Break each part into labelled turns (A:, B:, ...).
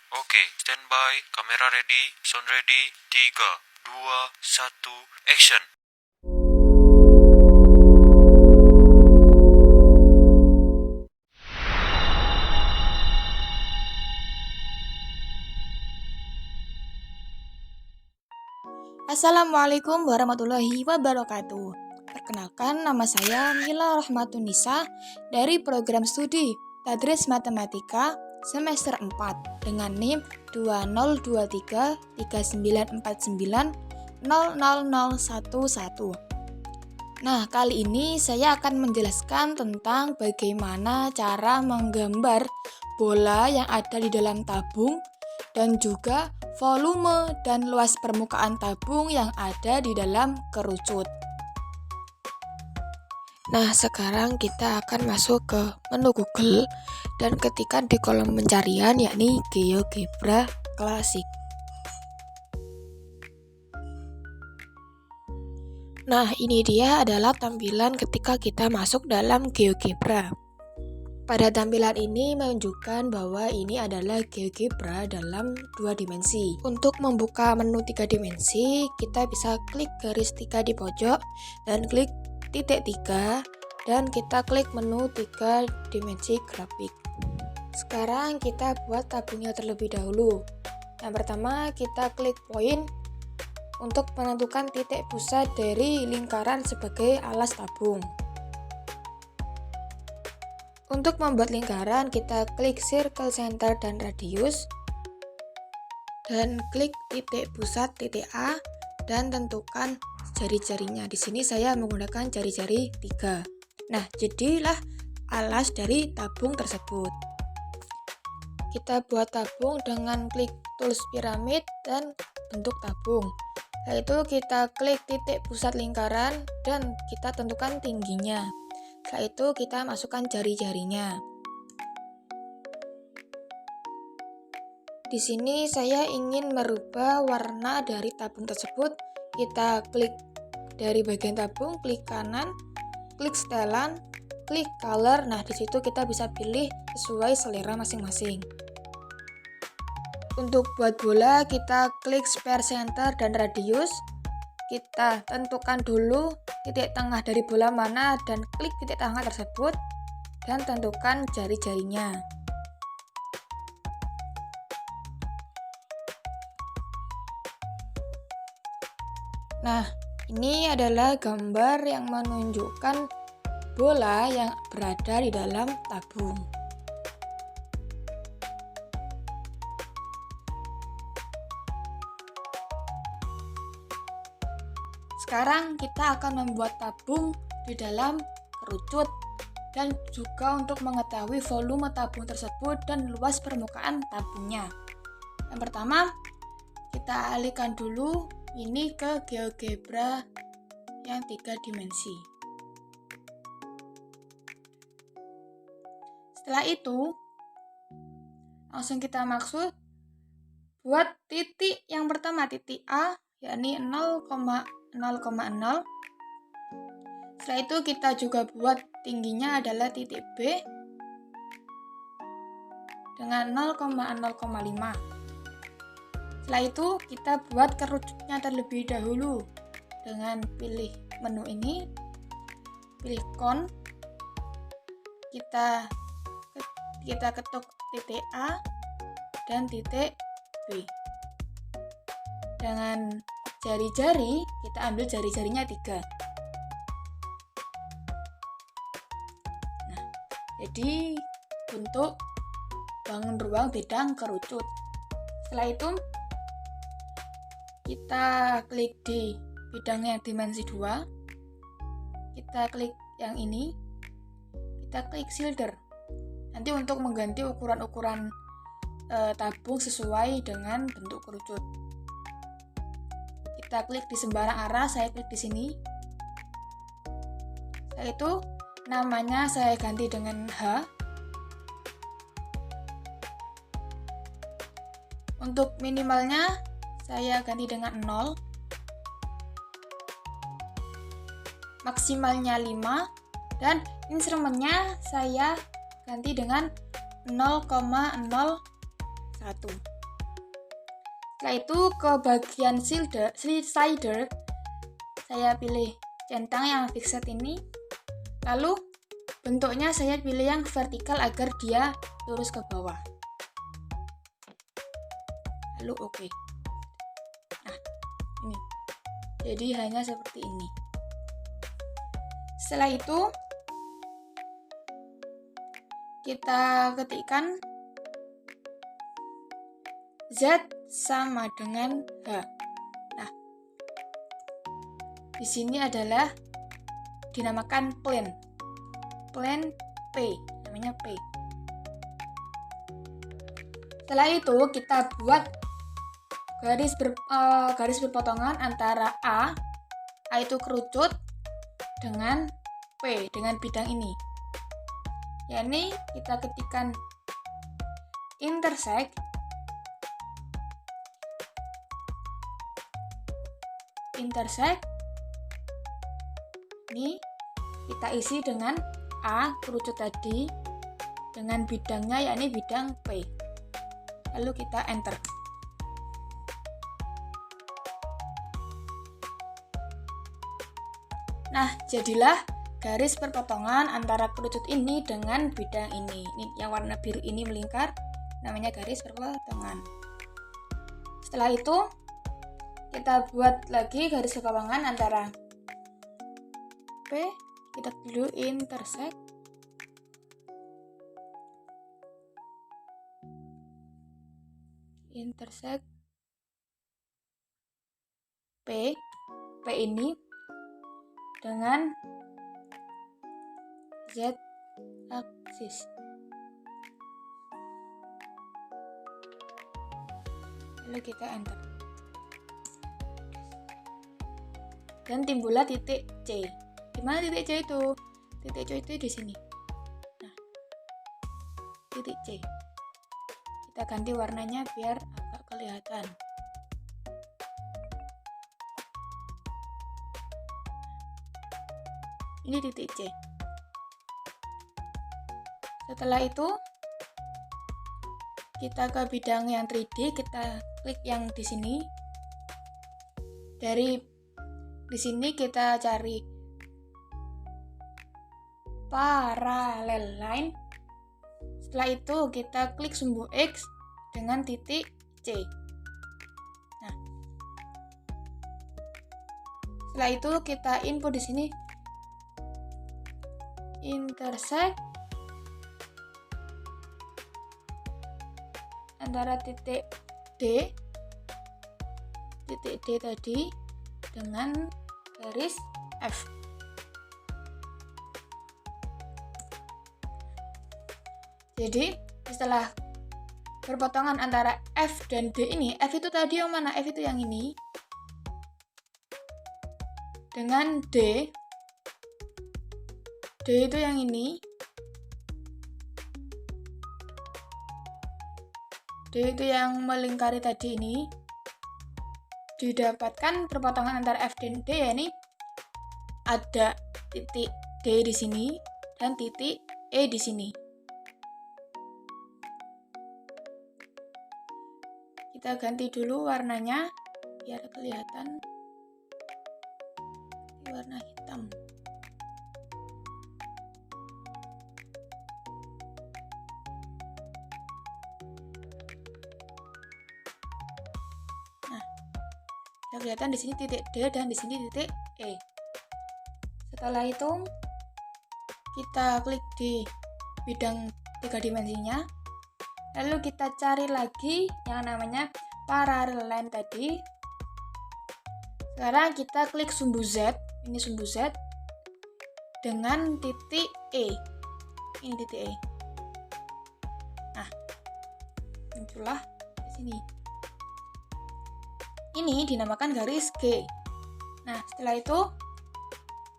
A: Oke, standby, kamera ready, sound ready, 3, 2, 1, action.
B: Assalamualaikum warahmatullahi wabarakatuh. Perkenalkan, nama saya Mila Rahmatunisa dari program studi Tadris Matematika semester 4 dengan NIM 20233949000011. Nah, kali ini saya akan menjelaskan tentang bagaimana cara menggambar bola yang ada di dalam tabung dan juga volume dan luas permukaan tabung yang ada di dalam kerucut. Nah, sekarang kita akan masuk ke menu Google dan ketikkan di kolom pencarian yakni GeoGebra Classic. Nah, ini dia adalah tampilan ketika kita masuk dalam GeoGebra. Pada tampilan ini menunjukkan bahwa ini adalah GeoGebra dalam 2 dimensi. Untuk membuka menu 3 dimensi, kita bisa klik garis 3 di pojok dan klik titik 3 dan kita klik menu 3 dimensi grafik. Sekarang kita buat tabungnya terlebih dahulu. Yang pertama, kita klik poin untuk menentukan titik pusat dari lingkaran sebagai alas tabung. Untuk membuat lingkaran, kita klik circle center dan radius dan klik titik pusat titik A dan tentukan jari-jarinya. Di sini saya menggunakan jari-jari 3. Nah, jadilah alas dari tabung tersebut. Kita buat tabung dengan klik tools piramid dan bentuk tabung. Yaitu kita klik titik pusat lingkaran dan kita tentukan tingginya. Setelah itu kita masukkan jari-jarinya. Di sini saya ingin merubah warna dari tabung tersebut. Kita klik dari bagian tabung, klik kanan, klik setelan, klik color. Nah, di situ kita bisa pilih sesuai selera masing-masing. Untuk buat bola, kita klik sphere center dan radius. Kita tentukan dulu titik tengah dari bola mana dan klik titik tengah tersebut dan tentukan jari-jarinya. Nah, ini adalah gambar yang menunjukkan bola yang berada di dalam tabung. Sekarang kita akan membuat tabung di dalam kerucut dan juga untuk mengetahui volume tabung tersebut dan luas permukaan tabungnya. Yang pertama, kita alihkan dulu ini ke GeoGebra yang 3 dimensi. Setelah itu, langsung kita maksud buat titik yang pertama, titik A, yakni 0,0. Setelah itu kita juga buat tingginya adalah titik B dengan 0,0,5. Setelah itu kita buat kerucutnya terlebih dahulu dengan pilih menu ini, pilih cone, kita ketuk titik A dan titik B. Dengan jari-jari, kita ambil jari-jarinya 3. Nah, jadi untuk bangun ruang bidang kerucut. Setelah itu, kita klik di bidang yang dimensi 2. Kita klik yang ini. Kita klik shoulder. Nanti untuk mengganti ukuran-ukuran tabung sesuai dengan bentuk kerucut. Kita klik di sembarang arah, saya klik di sini. Setelah itu, namanya saya ganti dengan H. Untuk minimalnya, saya ganti dengan 0. Maksimalnya 5. Dan instrumennya saya ganti dengan 0,01.
C: Setelah itu ke bagian slider, saya pilih centang yang fixed ini. Lalu bentuknya saya pilih yang vertikal agar dia lurus ke bawah. Lalu oke. Nah, ini. Jadi hanya seperti ini. Setelah itu kita ketikkan Z sama dengan H. Nah, di sini adalah dinamakan plane P, namanya P. Setelah itu kita buat garis berpotongan antara A itu kerucut dengan P, dengan bidang ini. Yakni kita ketikkan intersect ini kita isi dengan A kerucut tadi dengan bidangnya, yakni bidang P. Lalu kita enter. Nah, jadilah garis perpotongan antara kerucut ini dengan bidang ini. Ini yang warna biru ini melingkar, namanya garis perpotongan. Setelah itu kita buat lagi garis perpotongan antara P, kita dulu intersect P ini dengan Z aksis. Lalu kita enter. Dan timbullah titik C. Di mana titik C itu? Titik C itu di sini. Nah, titik C. Kita ganti warnanya biar agak kelihatan. Ini titik C. Setelah itu kita ke bidang yang 3D, kita klik yang di sini. Dari di sini kita cari parallel line. Setelah itu kita klik sumbu X dengan titik C. Nah, setelah itu kita input di sini intersect antara titik D tadi dengan garis F. Jadi setelah berpotongan antara F dan D ini, F itu tadi yang mana? F itu yang ini dengan D itu yang ini, D itu yang melingkari tadi ini, didapatkan perpotongan antara F dan D, ya ini ada titik D di sini dan titik E di sini. Kita ganti dulu warnanya biar kelihatan warna hitam. Kelihatan di sini titik D dan di sini titik E. Setelah itu kita klik di bidang 3 dimensinya. Lalu kita cari lagi yang namanya parallel line tadi. Sekarang kita klik sumbu Z, ini sumbu Z dengan titik E. Ini titik E. Nah, muncullah di sini. Ini dinamakan garis G. Nah, setelah itu,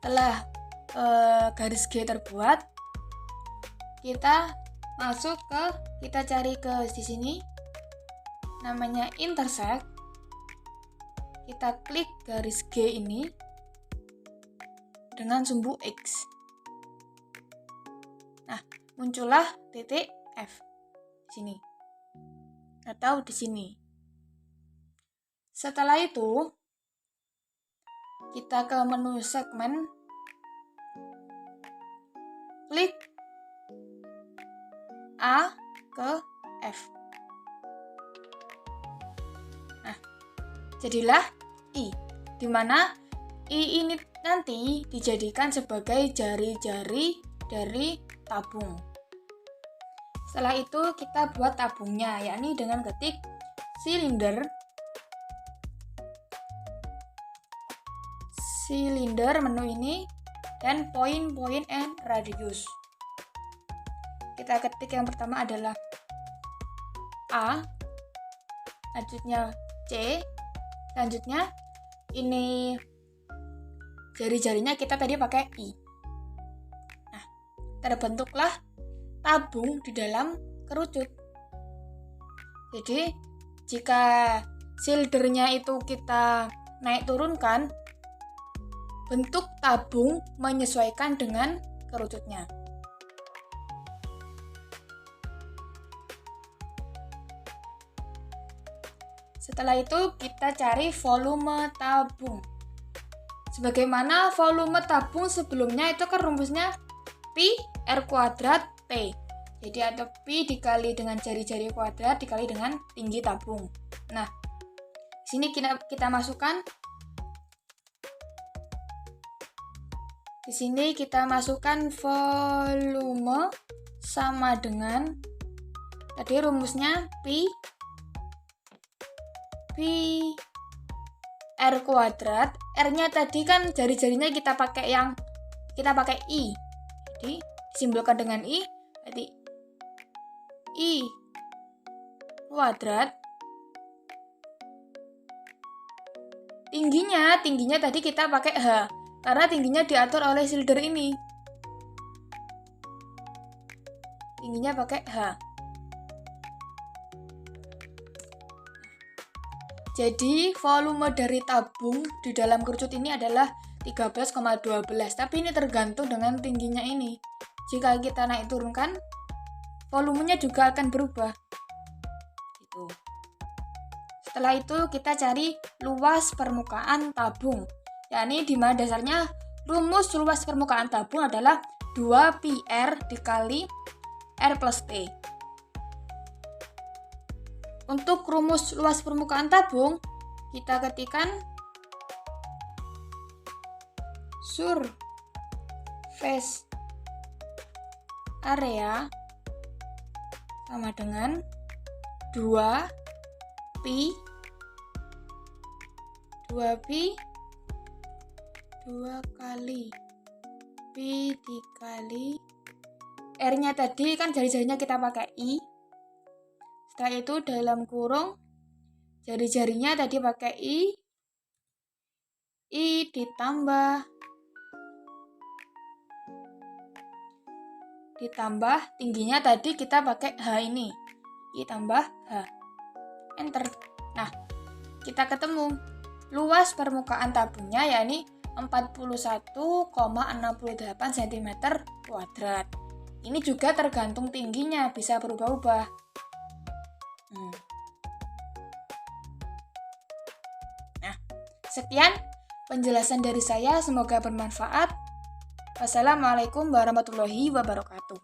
C: setelah garis G terbuat, kita cari ke di sini, namanya intersect. Kita klik garis G ini dengan sumbu X. Nah, muncullah titik F di sini atau di sini. Setelah itu, kita ke menu segmen, klik A ke F. Nah, jadilah I, di mana I ini nanti dijadikan sebagai jari-jari dari tabung. Setelah itu kita buat tabungnya, yakni dengan ketik silinder menu ini dan point and radius. Kita ketik yang pertama adalah A, selanjutnya C, selanjutnya ini jari-jarinya kita tadi pakai I. Nah, terbentuklah tabung di dalam kerucut. Jadi, jika sildernya itu kita naik turunkan, bentuk tabung menyesuaikan dengan kerucutnya. Setelah itu kita cari volume tabung. Sebagaimana volume tabung sebelumnya itu kan rumusnya Pi R kuadrat T. Jadi ada Pi dikali dengan jari-jari kuadrat dikali dengan tinggi tabung. Nah, sini kita masukkan. Di sini kita masukkan volume sama dengan tadi rumusnya Pi R kuadrat. R-nya tadi kan jari-jarinya kita pakai I. Jadi disimbolkan dengan I, berarti I kuadrat. Tingginya tadi kita pakai H, karena tingginya diatur oleh silder ini. Tingginya pakai H. Jadi volume dari tabung di dalam kerucut ini adalah 13,12, tapi ini tergantung dengan tingginya ini. Jika kita naik turunkan, volumenya juga akan berubah. Gitu. Setelah itu kita cari luas permukaan tabung, yakni di mana dasarnya rumus luas permukaan tabung adalah 2πr dikali R plus T. Untuk rumus luas permukaan tabung, kita ketikkan surface area sama dengan 2π kali Pi dikali R-nya tadi kan jari-jarinya kita pakai I. Setelah itu dalam kurung jari-jarinya tadi pakai I ditambah tingginya tadi kita pakai H ini. I tambah H. Enter. Nah, kita ketemu luas permukaan tabungnya yakni 41,68 cm kuadrat. Ini juga tergantung tingginya, bisa berubah-ubah. Nah, sekian penjelasan dari saya, semoga bermanfaat. Wassalamualaikum warahmatullahi wabarakatuh.